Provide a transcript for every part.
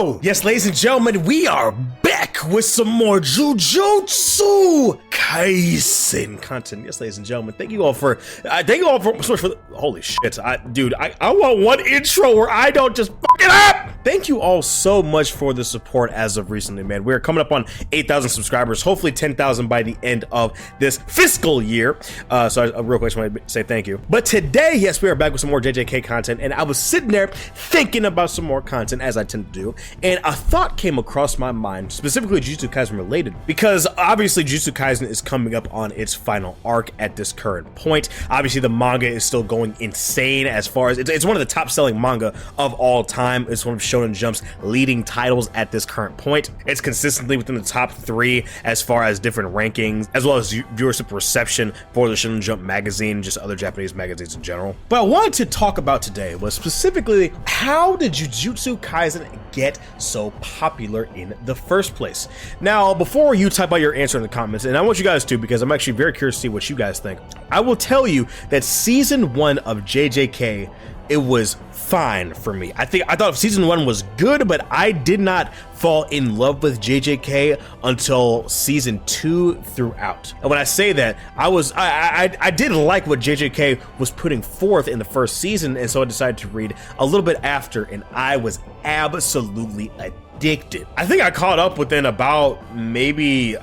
go! Yes, ladies and gentlemen, we are back with some more Jujutsu Kaisen content. Yes, ladies and gentlemen, thank you all so much for holy shit, dude, I want one intro where I don't just fuck it up! Thank you all so much for the support as of recently, man. We're coming up on 8,000 subscribers, hopefully 10,000 by the end of this fiscal year. So I real quick just want to say thank you. But today, yes, we are back with some more JJK content, and I was sitting there thinking about some more content, as I tend to do, and a thought came across my mind, specifically Jujutsu Kaisen related, because obviously Jujutsu Kaisen is coming up on its final arc at this current point. Obviously, the manga is still going insane as far as it's one of the top selling manga of all time. It's one of Shōnen Jump's leading titles at this current point. It's consistently within the top 3 as far as different rankings, as well as viewership reception for the Shōnen Jump magazine and just other Japanese magazines in general. But I wanted to talk about today was specifically, how did Jujutsu Kaisen get so popular in the first place? Now, before you type out your answer in the comments, and I want you guys to, because I'm actually very curious to see what you guys think, I will tell you that season 1 of JJK, it was fine for me. I thought season 1 was good, but I did not fall in love with JJK until season 2 throughout. And when I say that, I did like what JJK was putting forth in the first season, and so I decided to read a little bit after, and I was absolutely addicted. I think I caught up within about maybe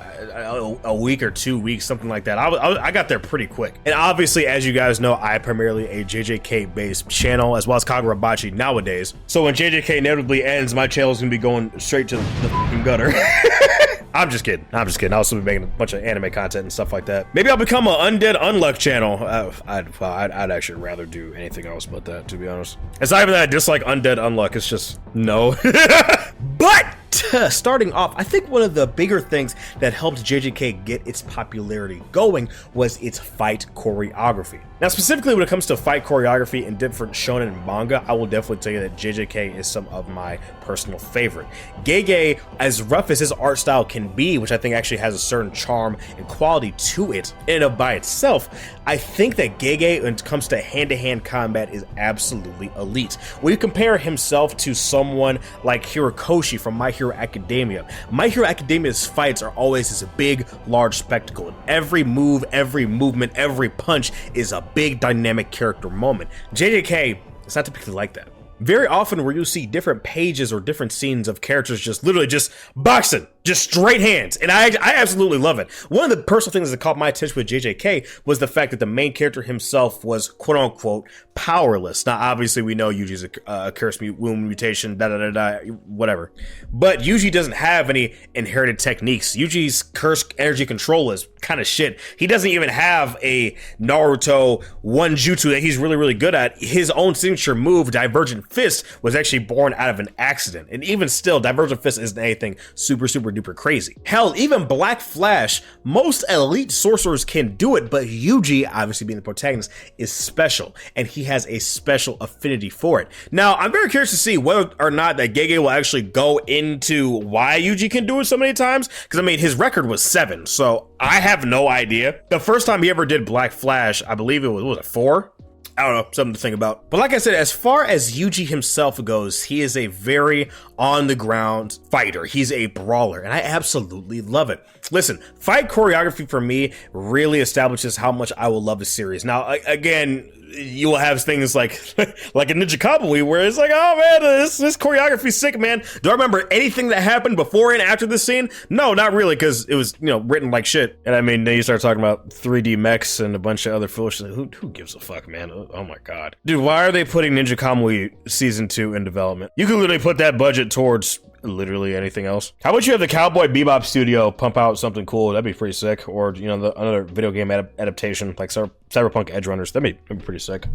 a week or 2 weeks, something like that. I got there pretty quick. And obviously, as you guys know, I primarily a JJK based channel, as well as Kagurabachi nowadays. So when JJK inevitably ends, my channel is gonna be going straight to the fucking gutter. I'm just kidding. I'll also be making a bunch of anime content and stuff like that. Maybe I'll become an Undead Unluck channel. I'd actually rather do anything else but that, to be honest. It's not even that I dislike Undead Unluck, it's just no. But starting off, I think one of the bigger things that helped JJK get its popularity going was its fight choreography. Now, specifically when it comes to fight choreography in different shonen manga, I will definitely tell you that JJK is some of my personal favorite. Gege, as rough as his art style can be, which I think actually has a certain charm and quality to it in and of by itself, I think that Gege, when it comes to hand-to-hand combat, is absolutely elite. When you compare himself to someone like Hirokoshi from My Hero Academia, My Hero Academia's fights are always this big, large spectacle. Every move, every movement, every punch is a big dynamic character moment. JJK, it's not typically like that. Very often where you see different pages or different scenes of characters just literally just boxing, just straight hands, and I absolutely love it. One of the personal things that caught my attention with JJK was the fact that the main character himself was quote-unquote powerless. Now, obviously, we know Yuji's a curse wound mutation, whatever. But Yuji doesn't have any inherited techniques. Yuji's curse energy control is kind of shit. He doesn't even have a Naruto one jutsu that he's really, really good at. His own signature move, Divergent Fist, was actually born out of an accident. And even still, Divergent Fist isn't anything super, super duper crazy. Hell, even Black Flash, most elite sorcerers can do it, but Yuji, obviously being the protagonist, is special, and he has a special affinity for it. Now, I'm very curious to see whether or not that Gege will actually go into why Yuji can do it so many times, because I mean, his record was 7, so I have no idea. The first time he ever did Black Flash, I believe it was, what was it, 4? I don't know, something to think about. But like I said, as far as Yuji himself goes, he is a very on-the-ground fighter. He's a brawler, and I absolutely love it. Listen, fight choreography for me really establishes how much I will love the series. Now, again, you will have things like like a Ninja Kamui where it's like, oh man, this choreography's sick, man. Do I remember anything that happened before and after the scene? No, not really, because it was, written like shit. And I mean, then you start talking about 3D mechs and a bunch of other foolishness. Who gives a fuck, man? Oh my god. Dude, why are they putting Ninja Kamui season 2 in development? You could literally put that budget towards literally anything else. How about you have the Cowboy Bebop studio pump out something cool? That'd be pretty sick. Or, another video game adaptation like Cyberpunk Edge Runners. That'd be pretty sick.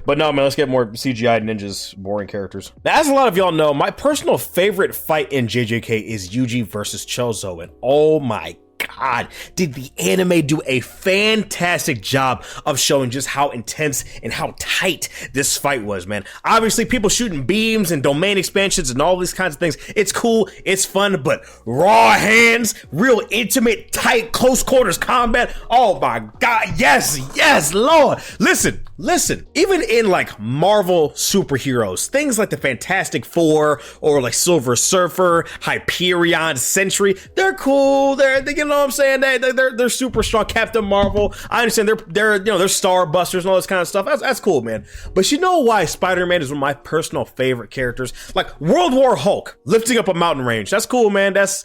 But no, man, let's get more CGI ninjas, boring characters. Now, as a lot of y'all know, my personal favorite fight in JJK is Yuji versus Chozo, and oh my God, did the anime do a fantastic job of showing just how intense and how tight this fight was, man. Obviously, people shooting beams and domain expansions and all these kinds of things. It's cool, it's fun, but raw hands, real intimate, tight, close quarters combat. Oh my God, yes, Lord. Listen, even in like Marvel superheroes, things like the Fantastic Four or like Silver Surfer, Hyperion, Sentry, they're cool. They're you know what I'm saying? They're super strong. Captain Marvel, I understand they're star busters and all this kind of stuff. That's cool, man. But you know why Spider-Man is one of my personal favorite characters? Like World War Hulk lifting up a mountain range. That's cool, man. That's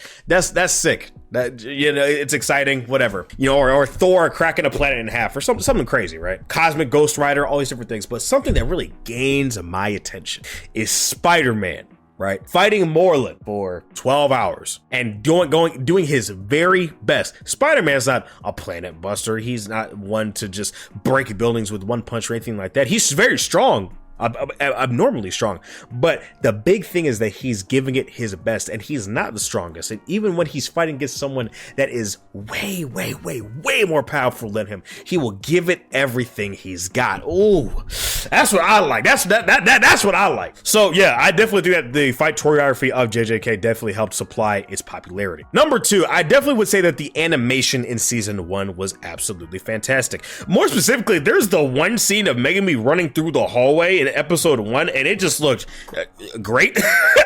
sick. That, you know, it's exciting, whatever, you know, or Thor cracking a planet in half or something crazy, right? Cosmic Ghost Rider, all these different things. But something that really gains my attention is Spider-Man, right? Fighting Morlun for 12 hours and doing his very best. Spider-Man's not a planet buster. He's not one to just break buildings with one punch or anything like that. He's very strong. Abnormally strong, but the big thing is that he's giving it his best, and he's not the strongest. And even when he's fighting against someone that is way more powerful than him, he will give it everything he's got. Ooh, that's what I like. That's what I like. So yeah, I definitely do that. The fight choreography of JJK definitely helped supply its popularity. Number 2, I definitely would say that the animation in season 1 was absolutely fantastic. More specifically, there's the one scene of Megumi running through the hallway in episode 1, and it just looked great.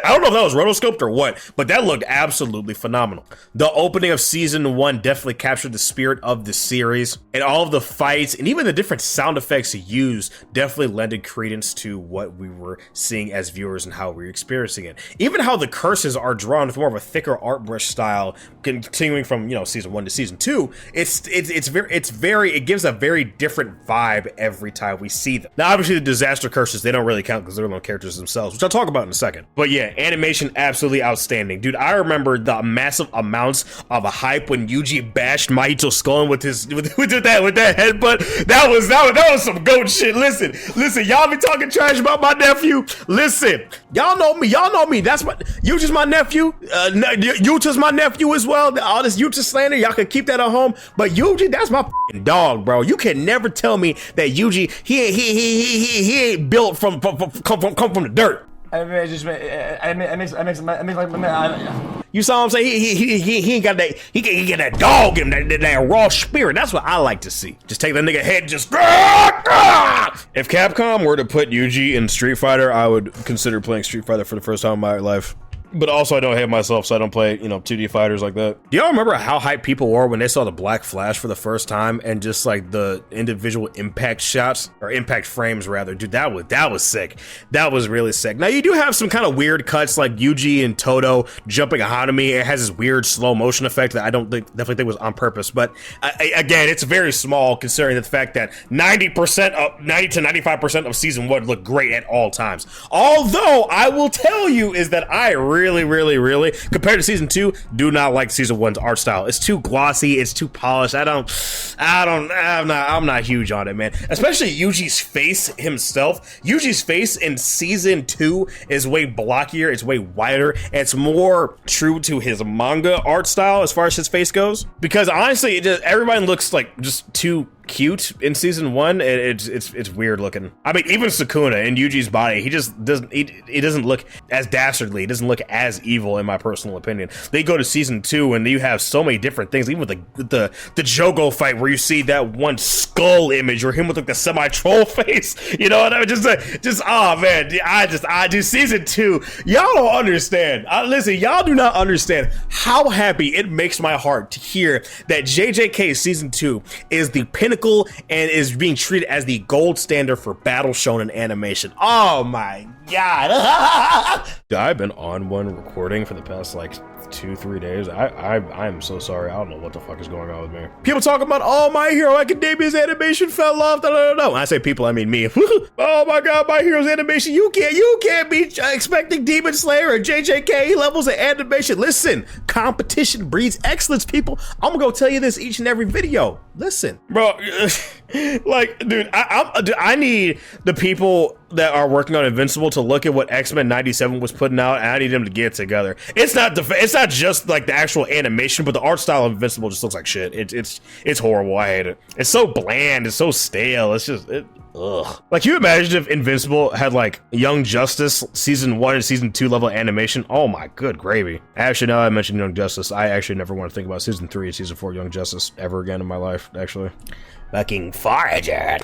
I don't know if that was rotoscoped or what, but that looked absolutely phenomenal. The opening of season 1 definitely captured the spirit of the series, and all of the fights and even the different sound effects used definitely lended credence to what we were seeing as viewers and how we were experiencing it. Even how the curses are drawn with more of a thicker art brush style, continuing from, you know, season 1 to season 2, it gives a very different vibe every time we see them. Now, obviously, the disaster curses, they don't really count because they're no characters themselves, which I'll talk about in a second. But yeah, animation absolutely outstanding. Dude, I remember the massive amounts of hype when Yuji bashed Mahito's skull with that headbutt. That was some goat shit. Listen, y'all be talking trash about my nephew. Listen, y'all know me. Yuji's my nephew. Yuta's my nephew as well. All this Yuta slander, y'all can keep that at home. But Yuji, that's my dog, bro. You can never tell me that Yuji, he ain't built come from the dirt. You saw what I'm saying? He ain't got that. He can get that dog in that raw spirit. That's what I like to see. Just take that nigga head and just. If Capcom were to put Yuji in Street Fighter, I would consider playing Street Fighter for the first time in my life. But also, I don't hate myself, so I don't play, 2D fighters like that. Do y'all remember how hyped people were when they saw the Black Flash for the first time and just like the individual impact shots or impact frames rather? Dude, that was sick. That was really sick. Now you do have some kind of weird cuts like Yuji and Todo jumping Hanami. It has this weird slow motion effect that I definitely think was on purpose. But again, it's very small considering the fact that 90 to 95% of season 1 looked great at all times. Although I will tell you is that I really, compared to season 2, do not like season 1's art style. It's too glossy, it's too polished. I'm not huge on it, man. Especially Yuji's face himself. Yuji's face in season 2 is way blockier, it's way wider, and it's more true to his manga art style as far as his face goes. Because honestly, everybody looks like just too cute in season 1. It's weird looking. I mean, even Sukuna in Yuji's body, he just doesn't. He doesn't look as dastardly. He doesn't look as evil, in my personal opinion. They go to season 2 and you have so many different things. Even with the Jogo fight, where you see that one skull image, or him with like the semi-troll face. You know what I mean? Oh man, I just season 2. Y'all don't understand. Listen, y'all do not understand how happy it makes my heart to hear that JJK season 2 is the pinnacle and is being treated as the gold standard for battle shonen animation. Oh my god. I've been on one recording for the past like 2-3 days. I'm so sorry. I don't know what the fuck is going on with me. People talking about, oh, My Hero Academia's animation fell off. When I say people, I mean me. Oh my god, My Hero's animation. You can't be expecting Demon Slayer or JJK levels of animation. Listen, competition breeds excellence, people. I'm gonna go tell you this each and every video. Listen, bro. Like, dude, I need the people that are working on Invincible to look at what X-Men 97 was putting out, and I need them to get it together. It's not just like the actual animation, but the art style of Invincible just looks like shit. It's horrible. I hate it. It's so bland. It's so stale. It's just ugh. Like, can you imagine if Invincible had like Young Justice season 1 and season 2 level animation? Oh my good gravy. Actually, now I mentioned Young Justice, I actually never want to think about season 3 and season 4 Young Justice ever again in my life, actually. Fucking Forager.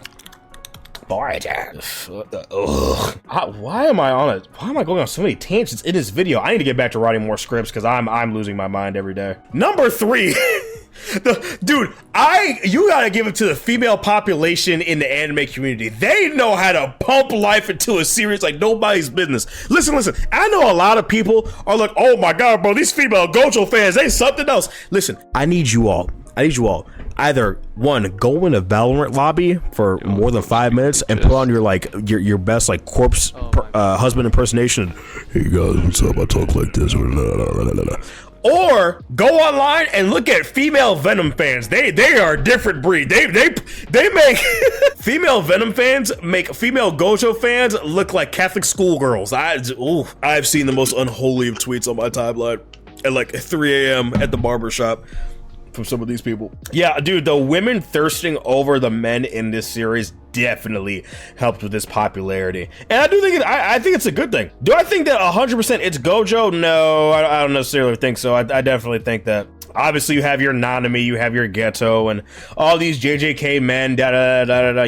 Ugh. Why am I on it? Why am I going on so many tangents in this video? I need to get back to writing more scripts because I'm losing my mind every day. Number 3. You gotta give it to the female population in the anime community. They know how to pump life into a series like nobody's business. Listen. I know a lot of people are like, oh my god, bro, these female Gojo fans, they something else. Listen, I need you all. Either one, go in a Valorant lobby for more than 5 minutes and put on your best like corpse husband impersonation. Hey guys, what's up? I talk like this. Or go online and look at female Venom fans. They are a different breed. They make female Venom fans make female Gojo fans look like Catholic schoolgirls. I've seen the most unholy of tweets on my timeline at like 3 a.m. at the barbershop from some of these people. Yeah, dude, the women thirsting over the men in this series definitely helped with this popularity, and I think it's a good thing. Do I think that 100% it's Gojo? No, I don't necessarily think so. I definitely think that obviously you have your Nanami, you have your Geto, and all these JJK men,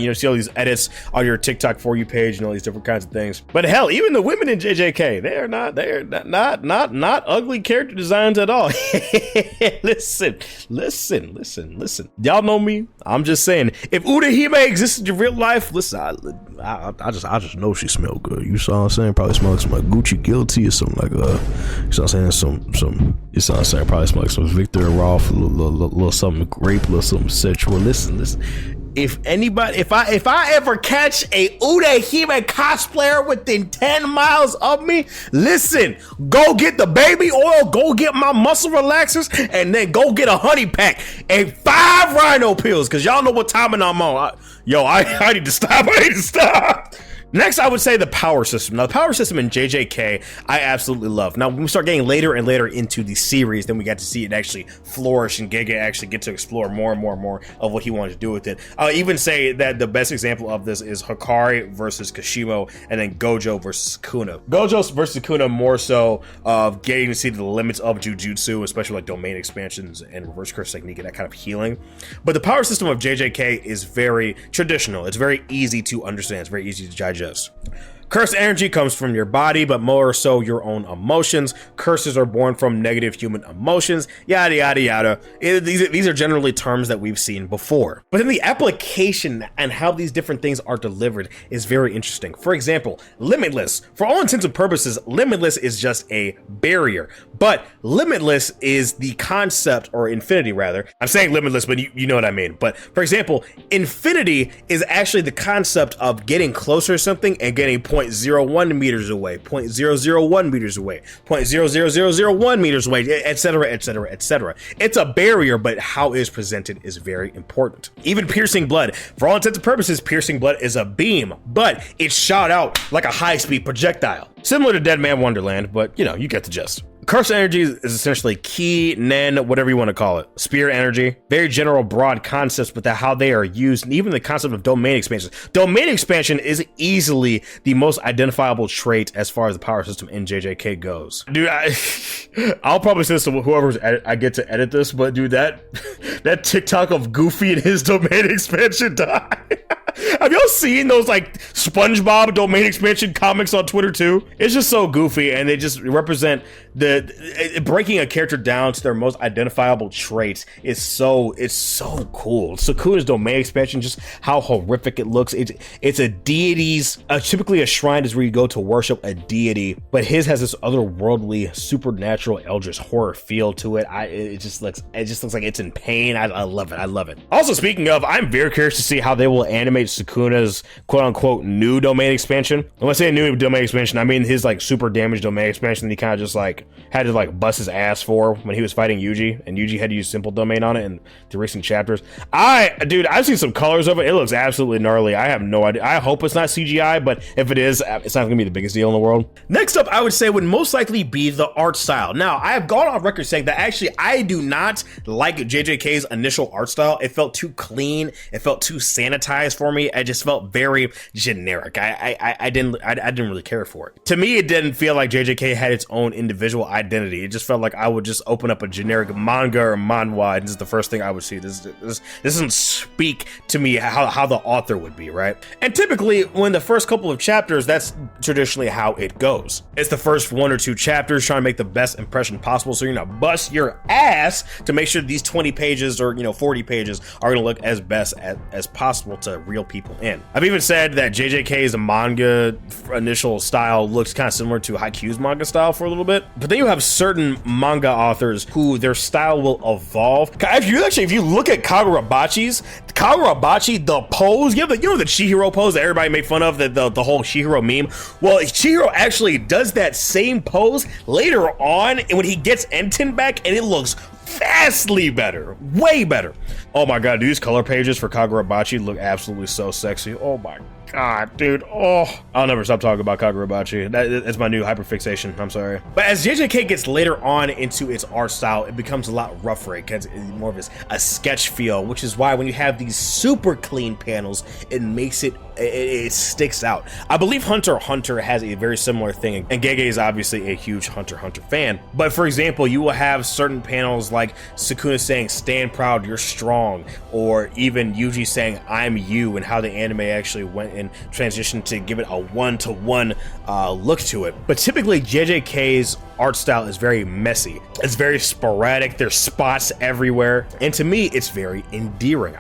you see all these edits on your TikTok For You page and all these different kinds of things. But hell, even the women in JJK, they're not ugly character designs at all. Listen. Y'all know me. I'm just saying, if Urahime existed in real life, listen, I just know she smelled good. You saw what I'm saying? Probably smell like some like Gucci Guilty or something like you know what I'm saying? You saw what I'm saying? Probably smell like some Victor Rolf, a little something grape, a little something sensual. Listen. If I ever catch a Urahime cosplayer within 10 miles of me, listen, go get the baby oil, go get my muscle relaxers, and then go get a honey pack and 5 rhino pills, because y'all know what timing I'm on. I need to stop. Next, I would say the power system. Now, the power system in JJK, I absolutely love. Now, when we start getting later and later into the series, then we got to see it actually flourish, and Gege actually get to explore more and more of what he wanted to do with it. I'll even say that the best example of this is Hikari versus Kashimo, and then Gojo versus Sukuna. Gojo versus Sukuna more so of getting to see the limits of Jujutsu, especially like domain expansions and reverse curse technique and that kind of healing. But the power system of JJK is very traditional. It's very easy to understand. It's very easy to digest. Curse energy comes from your body, but more so your own emotions. Curses are born from negative human emotions, yada yada yada. These are generally terms that we've seen before. But then the application and how these different things are delivered is very interesting. For example, limitless. For all intents and purposes, limitless is just a barrier. But limitless is the concept, or infinity rather. I'm saying limitless, but you know what I mean. But for example, infinity is actually the concept of getting closer to something and getting 0.01 meters away, 0.001 meters away, 0.00001 meters away, etc. It's a barrier, but how it is presented is very important. Even piercing blood, for all intents and purposes, piercing blood is a beam, but it's shot out like a high-speed projectile. Similar to Dead Man Wonderland, but you get the gist. Curse energy is essentially ki, nen, whatever you want to call it. Spirit energy, very general, broad concepts, but how they are used, and even the concept of domain expansion. Domain expansion is easily the most identifiable trait as far as the power system in JJK goes. Dude, I'll probably say this to whoever's I get to edit this, but dude, that TikTok of Goofy and his domain expansion die. Have y'all seen those like SpongeBob domain expansion comics on Twitter too? It's just so goofy, and they just represent breaking a character down to their most identifiable traits is so cool. Sukuna's domain expansion, just how horrific it looks. It's a deity's typically a shrine is where you go to worship a deity, but his has this otherworldly, supernatural, eldritch horror feel to it. It just looks like it's in pain. I love it. Also, speaking of, I'm very curious to see how they will animate narrate Sukuna's quote-unquote new domain expansion. And when I say new domain expansion, I mean his like super damaged domain expansion that he kind of just like had to like bust his ass for when he was fighting Yuji, and Yuji had to use simple domain on it in the recent chapters. Dude, I've seen some colors of it. It looks absolutely gnarly. I have no idea. I hope it's not CGI, but if it is, it's not gonna be the biggest deal in the world. Next up, I would say would most likely be the art style. Now, I have gone on record saying that actually I do not like JJK's initial art style. It felt too clean. It felt too sanitized for me. It just felt very generic. I didn't really care for it. To me, it didn't feel like JJK had its own individual identity. It just felt like I would just open up a generic manga or manhwa, and this is the first thing I would see. This doesn't speak to me how the author would be, right? And typically, when the first couple of chapters, that's traditionally how it goes. It's the first 1 or 2 chapters trying to make the best impression possible, so you're gonna bust your ass to make sure these 20 pages or 40 pages are gonna look as best as possible to reel people in. I've even said that JJK's manga initial style looks kind of similar to Haikyuu's manga style for a little bit, but then you have certain manga authors who their style will evolve. If you look at Kagurabachi's, the pose, you know the Chihiro pose that everybody made fun of, the whole Chihiro meme. Well, Chihiro actually does that same pose later on, and when he gets Enten back, and it looks vastly better, way better. Oh my god, these color pages for Kagurabachi look absolutely so sexy. Oh my god, dude. Oh, I'll never stop talking about Kagurabachi. That's my new hyperfixation. I'm sorry. But as JJK gets later on into its art style, it becomes a lot rougher. It gets more of a sketch feel, which is why when you have these super clean panels, it makes it sticks out. I believe Hunter x Hunter has a very similar thing, and Gege is obviously a huge Hunter x Hunter fan. But for example, you will have certain panels like Sukuna saying, "Stand proud, you're strong," or even Yuji saying, "I'm you," and how the anime actually went and transitioned to give it a one-to-one look to it. But typically, JJK's art style is very messy. It's very sporadic. There's spots everywhere, and to me, it's very endearing.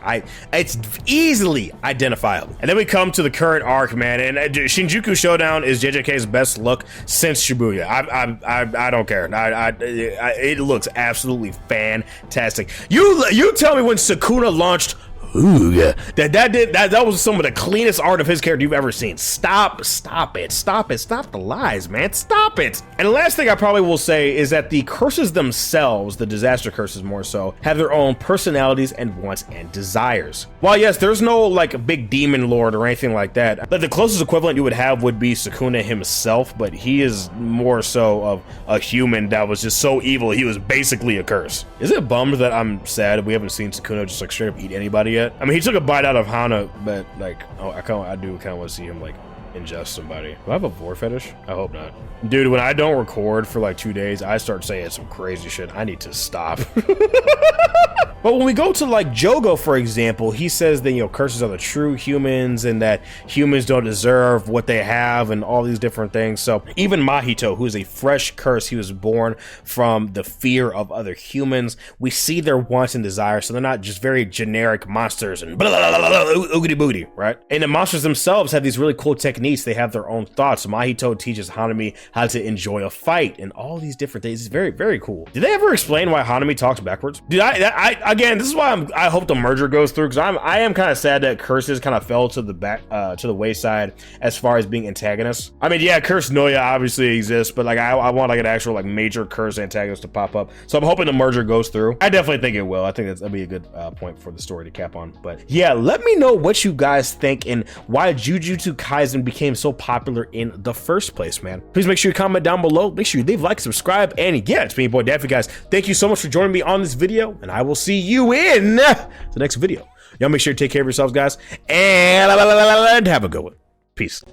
It's easily identifiable. And then we come to the current arc, man, and Shinjuku Showdown is JJK's best look since Shibuya. I don't care. It looks absolutely fantastic. You tell me when Sukuna launched, ooh, yeah, that was some of the cleanest art of his character you've ever seen. Stop it, stop the lies, man, stop it. And the last thing I probably will say is that the curses themselves, the disaster curses more so, have their own personalities and wants and desires. While yes, there's no like big demon lord or anything like that, but the closest equivalent you would have would be Sukuna himself, but he is more so of a human that was just so evil he was basically a curse. Is it bummed that I'm sad we haven't seen Sukuna just like straight up eat anybody yet? I mean, he took a bite out of Hana, but like, I do kind of want to see him like ingest somebody. Do I have a vor fetish? I hope not. Dude, when I don't record for like 2 days, I start saying some crazy shit. I need to stop. But when we go to like Jogo, for example, he says that, curses are the true humans and that humans don't deserve what they have and all these different things. So even Mahito, who is a fresh curse, he was born from the fear of other humans. We see their wants and desires, so they're not just very generic monsters and blah, blah, blah, blah, blah, oogity boogity, right? And the monsters themselves have these really cool techniques. They have their own thoughts. Mahito teaches Hanami how to enjoy a fight and all these different things. It's very, very cool. Did they ever explain why Hanami talks backwards? Dude, again, this is why I hope the merger goes through, because I am kind of sad that curses kind of fell to the wayside as far as being antagonists. I mean, yeah, Curse Noya obviously exists, but like I want like an actual like major curse antagonist to pop up. So I'm hoping the merger goes through. I definitely think it will. I think that'll be a good point for the story to cap on. But yeah, let me know what you guys think and why Jujutsu Kaisen became so popular in the first place, man. Please make sure you comment down below. Make sure you leave, like, subscribe, and yeah, it's me, your boy Daffy, guys. Thank you so much for joining me on this video, and I will see you in the next video. Y'all make sure to take care of yourselves, guys, and have a good one. Peace.